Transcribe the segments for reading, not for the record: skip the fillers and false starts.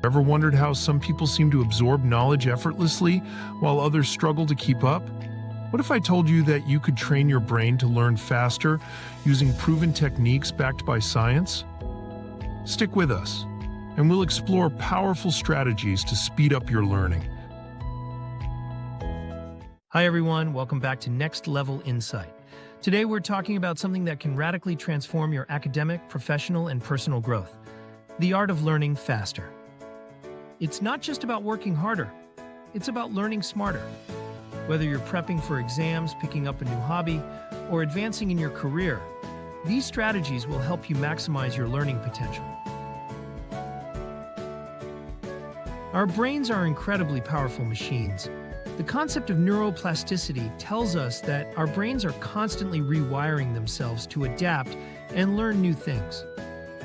Ever wondered how some people seem to absorb knowledge effortlessly while others struggle to keep up? What if I told you that you could train your brain to learn faster using proven techniques backed by science? Stick with us, and we'll explore powerful strategies to speed up your learning. Hi everyone, welcome back to Next Level Insight. Today we're talking about something that can radically transform your academic, professional, and personal growth: the art of learning faster. It's not just about working harder, it's about learning smarter. Whether you're prepping for exams, picking up a new hobby, or advancing in your career, these strategies will help you maximize your learning potential. Our brains are incredibly powerful machines. The concept of neuroplasticity tells us that our brains are constantly rewiring themselves to adapt and learn new things.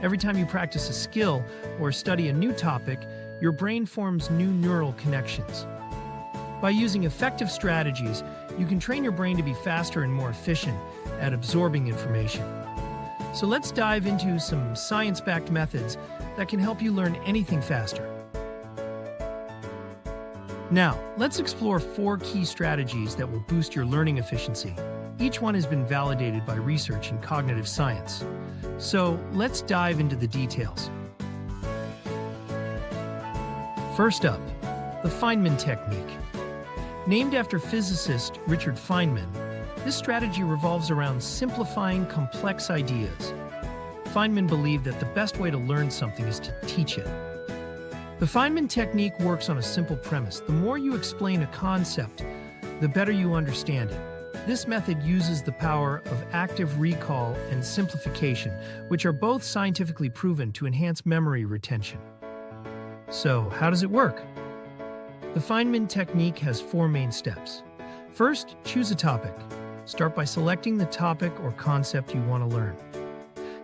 Every time you practice a skill or study a new topic, your brain forms new neural connections. By using effective strategies, you can train your brain to be faster and more efficient at absorbing information. So let's dive into some science-backed methods that can help you learn anything faster. Now, let's explore 4 key strategies that will boost your learning efficiency. Each one has been validated by research in cognitive science. So let's dive into the details. First up, the Feynman technique. Named after physicist Richard Feynman, this strategy revolves around simplifying complex ideas. Feynman believed that the best way to learn something is to teach it. The Feynman technique works on a simple premise: the more you explain a concept, the better you understand it. This method uses the power of active recall and simplification, which are both scientifically proven to enhance memory retention. So, how does it work? The Feynman technique has 4 main steps. First, choose a topic. Start by selecting the topic or concept you want to learn.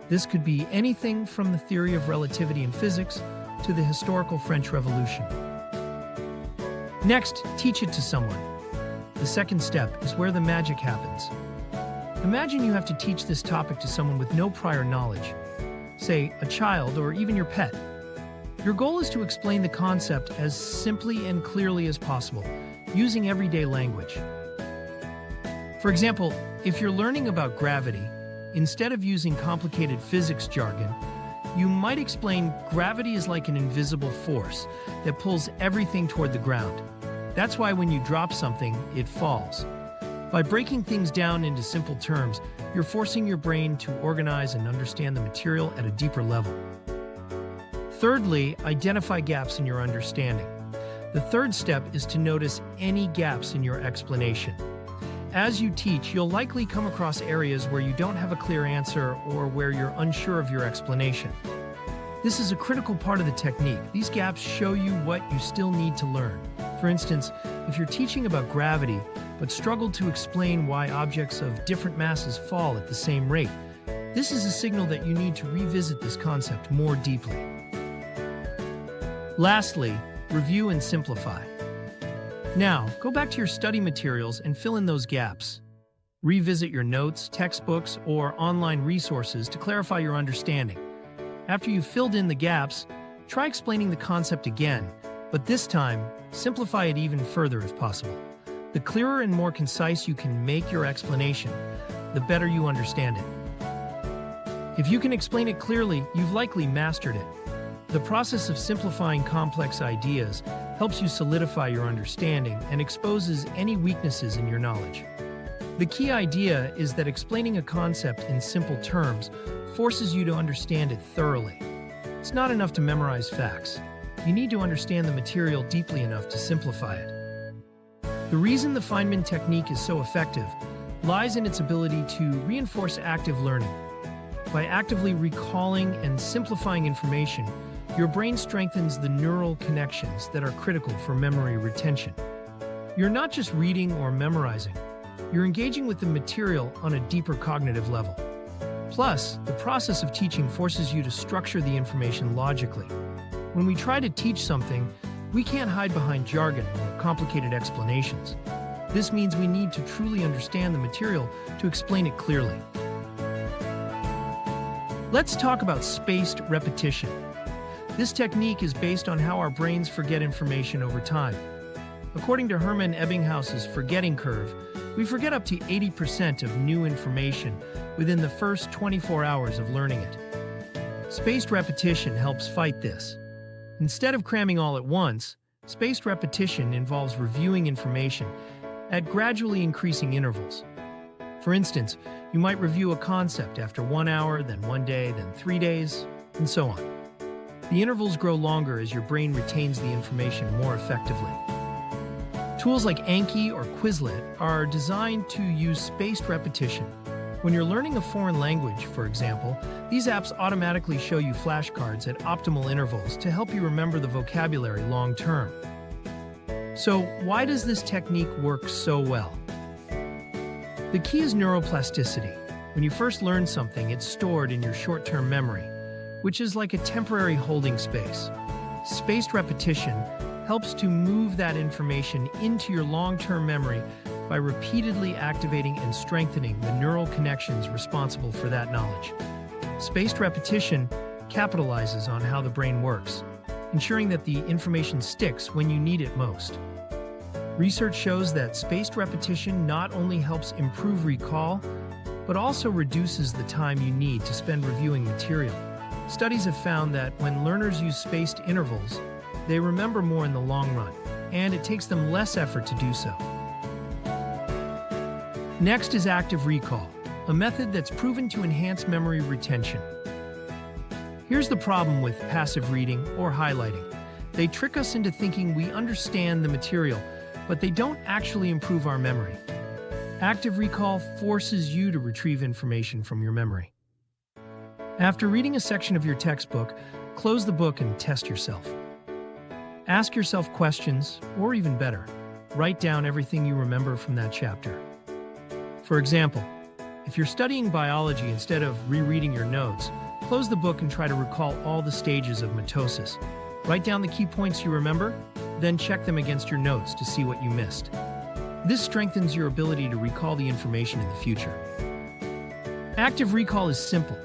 This could be anything from the theory of relativity in physics to the historical French Revolution. Next, teach it to someone. The second step is where the magic happens. Imagine you have to teach this topic to someone with no prior knowledge, say a child or even your pet. Your goal is to explain the concept as simply and clearly as possible, using everyday language. For example, if you're learning about gravity, instead of using complicated physics jargon, you might explain gravity is like an invisible force that pulls everything toward the ground. That's why when you drop something, it falls. By breaking things down into simple terms, you're forcing your brain to organize and understand the material at a deeper level. Thirdly, identify gaps in your understanding. The third step is to notice any gaps in your explanation. As you teach, you'll likely come across areas where you don't have a clear answer or where you're unsure of your explanation. This is a critical part of the technique. These gaps show you what you still need to learn. For instance, if you're teaching about gravity but struggle to explain why objects of different masses fall at the same rate, this is a signal that you need to revisit this concept more deeply. Lastly, review and simplify. Now, go back to your study materials and fill in those gaps. Revisit your notes, textbooks, or online resources to clarify your understanding. After you've filled in the gaps, try explaining the concept again, but this time, simplify it even further if possible. The clearer and more concise you can make your explanation, the better you understand it. If you can explain it clearly, you've likely mastered it. The process of simplifying complex ideas helps you solidify your understanding and exposes any weaknesses in your knowledge. The key idea is that explaining a concept in simple terms forces you to understand it thoroughly. It's not enough to memorize facts. You need to understand the material deeply enough to simplify it. The reason the Feynman technique is so effective lies in its ability to reinforce active learning. By actively recalling and simplifying information, your brain strengthens the neural connections that are critical for memory retention. You're not just reading or memorizing, you're engaging with the material on a deeper cognitive level. Plus, the process of teaching forces you to structure the information logically. When we try to teach something, we can't hide behind jargon or complicated explanations. This means we need to truly understand the material to explain it clearly. Let's talk about spaced repetition. This technique is based on how our brains forget information over time. According to Hermann Ebbinghaus's forgetting curve, we forget up to 80% of new information within the first 24 hours of learning it. Spaced repetition helps fight this. Instead of cramming all at once, spaced repetition involves reviewing information at gradually increasing intervals. For instance, you might review a concept after 1 hour, then 1 day, then 3 days, and so on. The intervals grow longer as your brain retains the information more effectively. Tools like Anki or Quizlet are designed to use spaced repetition. When you're learning a foreign language, for example, these apps automatically show you flashcards at optimal intervals to help you remember the vocabulary long term. So, why does this technique work so well? The key is neuroplasticity. When you first learn something, it's stored in your short-term memory, which is like a temporary holding space. Spaced repetition helps to move that information into your long-term memory by repeatedly activating and strengthening the neural connections responsible for that knowledge. Spaced repetition capitalizes on how the brain works, ensuring that the information sticks when you need it most. Research shows that spaced repetition not only helps improve recall, but also reduces the time you need to spend reviewing material. Studies have found that when learners use spaced intervals, they remember more in the long run, and it takes them less effort to do so. Next is active recall, a method that's proven to enhance memory retention. Here's the problem with passive reading or highlighting. They trick us into thinking we understand the material, but they don't actually improve our memory. Active recall forces you to retrieve information from your memory. After reading a section of your textbook, close the book and test yourself. Ask yourself questions, or even better, write down everything you remember from that chapter. For example, if you're studying biology instead of rereading your notes, close the book and try to recall all the stages of mitosis. Write down the key points you remember, then check them against your notes to see what you missed. This strengthens your ability to recall the information in the future. Active recall is simple.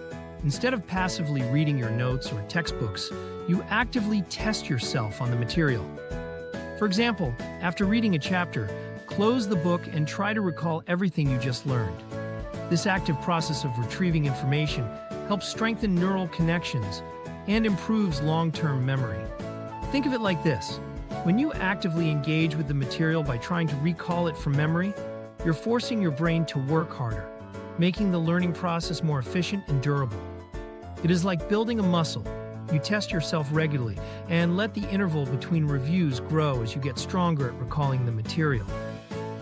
Instead of passively reading your notes or textbooks, you actively test yourself on the material. For example, after reading a chapter, close the book and try to recall everything you just learned. This active process of retrieving information helps strengthen neural connections and improves long-term memory. Think of it like this. When you actively engage with the material by trying to recall it from memory, you're forcing your brain to work harder, making the learning process more efficient and durable. It is like building a muscle. You test yourself regularly and let the interval between reviews grow as you get stronger at recalling the material.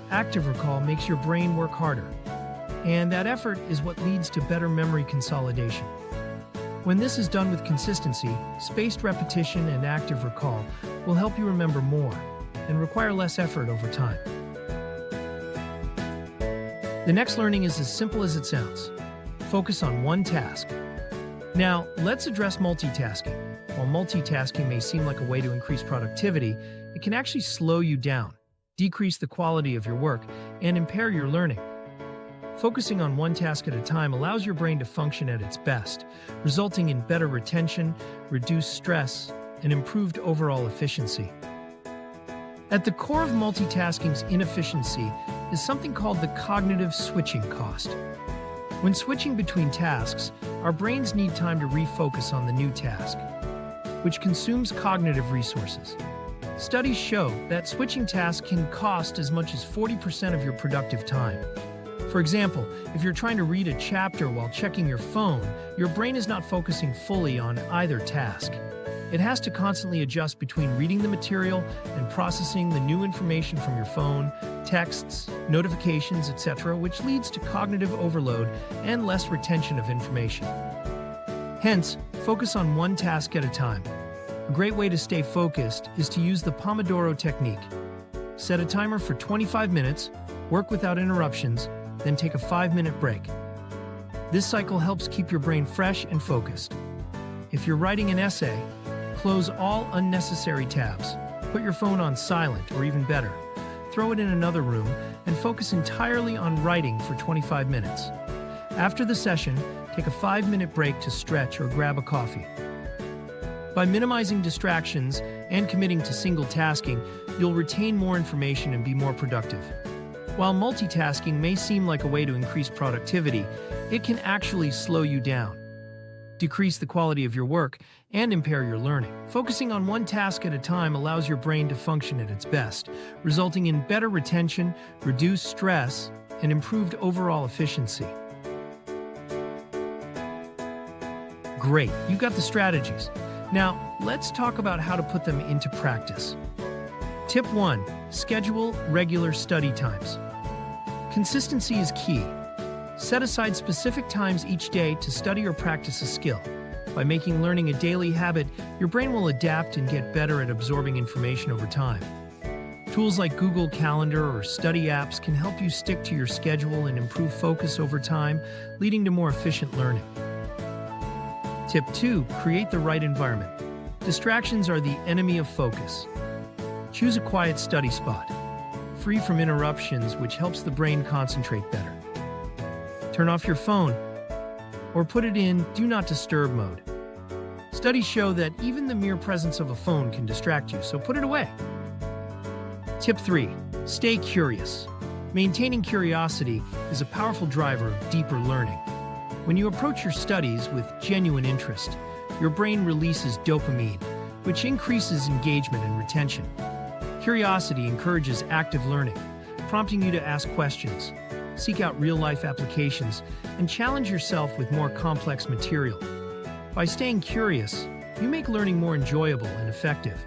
Active recall makes your brain work harder, and that effort is what leads to better memory consolidation. When this is done with consistency, spaced repetition and active recall will help you remember more and require less effort over time. The next learning is as simple as it sounds. Focus on one task. Now, let's address multitasking. While multitasking may seem like a way to increase productivity, it can actually slow you down, decrease the quality of your work, and impair your learning. Focusing on one task at a time allows your brain to function at its best, resulting in better retention, reduced stress, and improved overall efficiency. At the core of multitasking's inefficiency is something called the cognitive switching cost. When switching between tasks, our brains need time to refocus on the new task, which consumes cognitive resources. Studies show that switching tasks can cost as much as 40% of your productive time. For example, if you're trying to read a chapter while checking your phone, your brain is not focusing fully on either task. It has to constantly adjust between reading the material and processing the new information from your phone, texts, notifications, etc., which leads to cognitive overload and less retention of information. Hence, focus on one task at a time. A great way to stay focused is to use the Pomodoro technique. Set a timer for 25 minutes, work without interruptions, then take a 5-minute break. This cycle helps keep your brain fresh and focused. If you're writing an essay, close all unnecessary tabs. Put your phone on silent, or even better, throw it in another room and focus entirely on writing for 25 minutes. After the session, take a 5-minute break to stretch or grab a coffee. By minimizing distractions and committing to single tasking, you'll retain more information and be more productive. While multitasking may seem like a way to increase productivity, it can actually slow you down, decrease the quality of your work, and impair your learning. Focusing on one task at a time allows your brain to function at its best, resulting in better retention, reduced stress, and improved overall efficiency. Great, you've got the strategies. Now, let's talk about how to put them into practice. Tip 1. Schedule regular study times. Consistency is key. Set aside specific times each day to study or practice a skill. By making learning a daily habit, your brain will adapt and get better at absorbing information over time. Tools like Google Calendar or study apps can help you stick to your schedule and improve focus over time, leading to more efficient learning. Tip 2. Create the right environment. Distractions are the enemy of focus. Choose a quiet study spot, free from interruptions, which helps the brain concentrate better. Turn off your phone or put it in Do Not Disturb mode. Studies show that even the mere presence of a phone can distract you, so put it away. Tip 3. Stay curious. Maintaining curiosity is a powerful driver of deeper learning. When you approach your studies with genuine interest, your brain releases dopamine, which increases engagement and retention. Curiosity encourages active learning, prompting you to ask questions, seek out real-life applications, and challenge yourself with more complex material. By staying curious, you make learning more enjoyable and effective,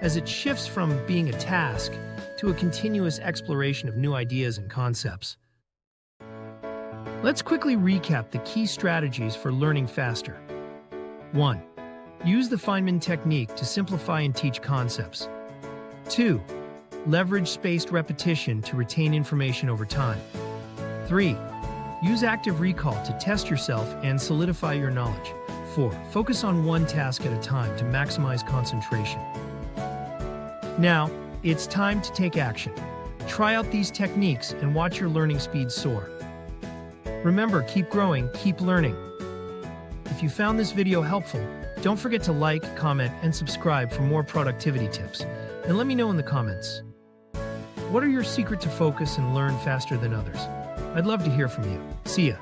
as it shifts from being a task to a continuous exploration of new ideas and concepts. Let's quickly recap the key strategies for learning faster. 1. Use the Feynman technique to simplify and teach concepts. 2. Leverage spaced repetition to retain information over time. 3. Use active recall to test yourself and solidify your knowledge. 4. Focus on one task at a time to maximize concentration. Now, it's time to take action. Try out these techniques and watch your learning speed soar. Remember, keep growing, keep learning. If you found this video helpful, don't forget to like, comment, and subscribe for more productivity tips. And let me know in the comments, what are your secrets to focus and learn faster than others? I'd love to hear from you. See ya.